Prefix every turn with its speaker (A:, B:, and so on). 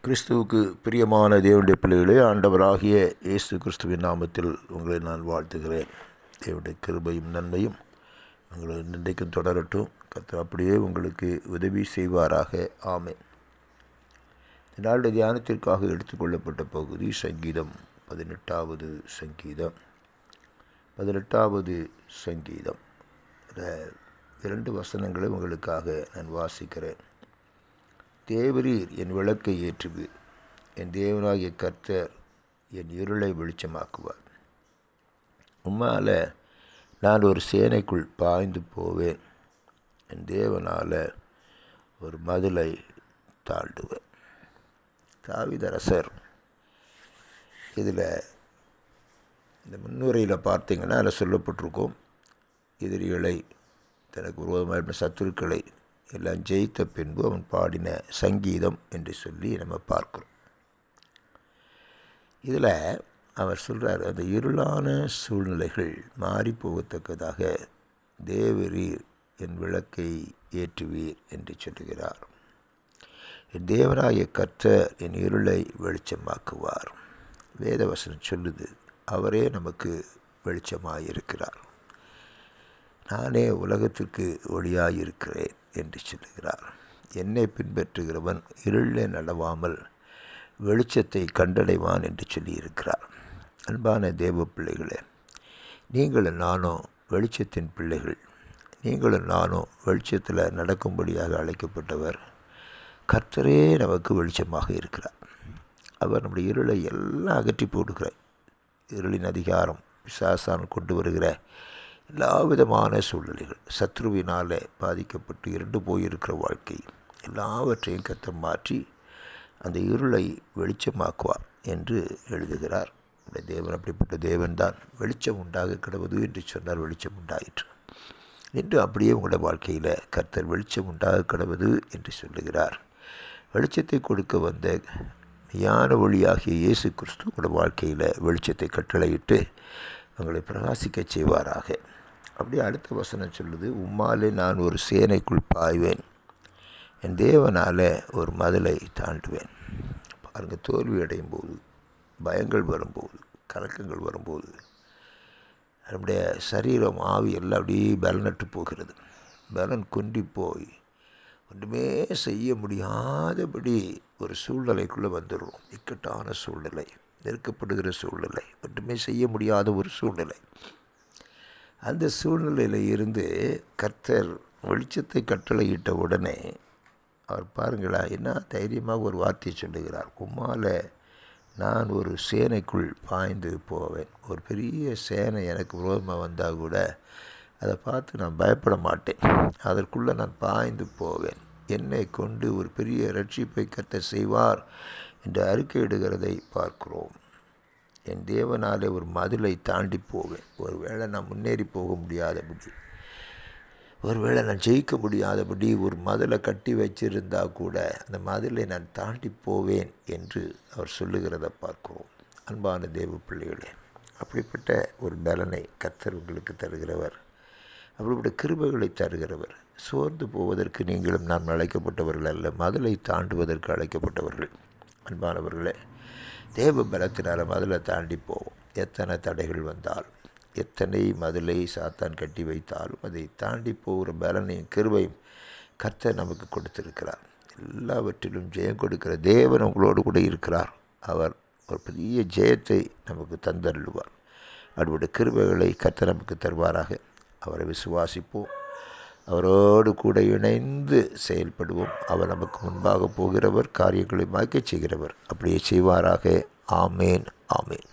A: கிறிஸ்துவுக்கு பிரியமான தேவனுடைய பிள்ளைகளே, ஆண்டவராகிய இயேசு கிறிஸ்துவின் நாமத்தில் உங்களை நான் வாழ்த்துகிறேன். தேவனுடைய கிருபையும் நன்மையும் உங்களை இன்றைக்கும் தொடரட்டும். கர்த்தர் அப்படியே உங்களுக்கு உதவி செய்வாராக. ஆமென். இந்த நாளுடைய தியானத்திற்காக எடுத்துக்கொள்ளப்பட்ட பகுதி சங்கீதம் 18வது சங்கீதம். 18வது சங்கீதம் 2 வசனங்களை உங்களுக்காக நான் வாசிக்கிறேன். தேவரீர் என் விளக்கை ஏற்றுவீர், என் தேவனாகிய கர்த்தர் என் இருளை வெளிச்சமாக்குவார். உம்மால் நான் ஒரு சேனைக்குள் பாய்ந்து போவேன், என் தேவனால் ஒரு மதிலை தாண்டுவேன். தாவீதரசர் இதில் இந்த முன்னுரையில் பார்த்தீங்கன்னா அதில் சொல்லப்பட்டிருக்கும், எதிரிகளை தனக்கு விரோதமாக சத்துருக்களை எல்லாம் ஜெயித்த பின்பு அவன் பாடின சங்கீதம் என்று சொல்லி நம்ம பார்க்குறோம். இதில் அவர் சொல்கிறார், அந்த இருளான சூழ்நிலைகள் மாறி போகத்தக்கதாக தேவரீர் என் விளக்கை ஏற்றுவீர் என்று சொல்லுகிறார். என் தேவனாகிய கர்த்தர் என் இருளை வெளிச்சமாக்குவார். வேதவசனம் சொல்லுது, அவரே நமக்கு வெளிச்சமாயிருக்கிறார். நானே உலகத்திற்கு ஒளியாயிருக்கிறேன் என்று சொல்லுகிறார். என்னை பின்பற்றுகிறவன் இருளில் நடவாமல் வெளிச்சத்தை கண்டடைவான் என்று சொல்லியிருக்கிறார். அன்பான தேவ பிள்ளைகளே, நீங்களும் நானும் வெளிச்சத்தின் பிள்ளைகள். நீங்களும் நானும் வெளிச்சத்தில் நடக்கும்படியாக அழைக்கப்பட்டவர். கர்த்தரே நமக்கு வெளிச்சமாக இருக்கிறார். அவர் நம்முடைய இருளை எல்லாம் அகற்றி போடுகிறார். இருளின் அதிகாரம் பிசாசான் கொண்டு வருகிற எல்லா விதமான சூழ்நிலைகள், சத்ருவினால் பாதிக்கப்பட்டு இருண்டு போயிருக்கிற வாழ்க்கை எல்லாவற்றையும் கர்த்தர் மாற்றி அந்த இருளை வெளிச்சமாக்குவார் என்று எழுதுகிறார். தேவன் அப்படிப்பட்ட தேவன்தான். வெளிச்சம் உண்டாக கிடவது என்று சொன்னார், வெளிச்சம் உண்டாயிற்று. இன்று அப்படியே உங்களோட வாழ்க்கையில் கர்த்தர் வெளிச்சம் உண்டாக கிடவது என்று சொல்லுகிறார். வெளிச்சத்தை கொடுக்க வந்த மெய்யான ஒளியாகிய இயேசு கிறிஸ்து உங்களோட வாழ்க்கையில் வெளிச்சத்தை கட்டளையிட்டு உங்களை பிரகாசிக்க செய்வாராக. அப்படியே அடுத்த வசனம் சொல்லுது, உம்மாலே நான் ஒரு சேனைக்குள் பாய்வேன், என் தேவனால் ஒரு மதிலை தாண்டுவேன். பாருங்கள், தோல்வி அடையும் போது, பயங்கள் வரும்போது, கலக்கங்கள் வரும்போது நம்முடைய சரீரம் ஆவி எல்லாம் அப்படியே பலனற்று போகிறது. பலன் குன்றி போய் ஒன்றுமே செய்ய முடியாதபடி ஒரு சூழ்நிலைக்குள்ளே வந்துடுறோம். இக்கட்டான சூழ்நிலை, நெருக்கப்படுகிற சூழ்நிலை, ஒன்றுமே செய்ய முடியாத ஒரு சூழ்நிலை. அந்த சூழ்நிலையில் இருந்து கர்த்தர் வெளிச்சத்தை கட்டளையிட்ட உடனே அவர் பாருங்களா என்ன தைரியமாக ஒரு வார்த்தையை சொல்லுகிறார். உம்மால் நான் ஒரு சேனைக்குள் பாய்ந்து போவேன். ஒரு பெரிய சேனை எனக்கு விரோதமாக வந்தால் கூட அதை பார்த்து நான் பயப்பட மாட்டேன். அதற்குள்ளே நான் பாய்ந்து போவேன். என்னை கொண்டு ஒரு பெரிய ரட்சிப்பை கர்த்தர் செய்வார் என்று அறிக்கையிடுகிறதை பார்க்கிறோம். என் தேவனாலே ஒரு மதிலை தாண்டி போவேன். ஒருவேளை நான் முன்னேறி போக முடியாதபடி, ஒருவேளை நான் ஜெயிக்க முடியாதபடி ஒரு மதிலை கட்டி வச்சிருந்தால் கூட அந்த மதிலை நான் தாண்டி போவேன் என்று அவர் சொல்லுகிறத பார்க்கிறோம். அன்பான தேவ பிள்ளைகளே, அப்படிப்பட்ட ஒரு பலனை கர்த்தர் உங்களுக்கு தருகிறவர். அப்படிப்பட்ட கிருபைகளை தருகிறவர். சோர்ந்து போவதற்கு நீங்களும் நான் அழைக்கப்பட்டவர்கள் அல்ல, மதிலை தாண்டுவதற்கு அழைக்கப்பட்டவர்கள். அன்பானவர்களே, தேவ பலத்தினால் மதிலை தாண்டி போவோம். எத்தனை தடைகள் வந்தாலும், எத்தனை மதிலை சாத்தான் கட்டி வைத்தாலும் அதை தாண்டி போகிற பலனையும் கிருபையும் கர்த்தர் நமக்கு கொடுத்திருக்கிறார். எல்லாவற்றிலும் ஜெயம் கொடுக்கிற தேவன் உங்களோடு கூட இருக்கிறார். அவர் ஒரு பெரிய ஜெயத்தை நமக்கு தந்தருள்வார். அவருடைய கிருபைகளை கர்த்தர் நமக்கு தருவாராக. அவரை விசுவாசிப்போம், அவரோடு கூட இணைந்து செயல்படுவோம். அவர் நமக்கு முன்பாக போகிறவர், காரியங்களை மாய்க்கச் செய்கிறவர். அப்படியே செய்வாராக. ஆமேன், ஆமேன்.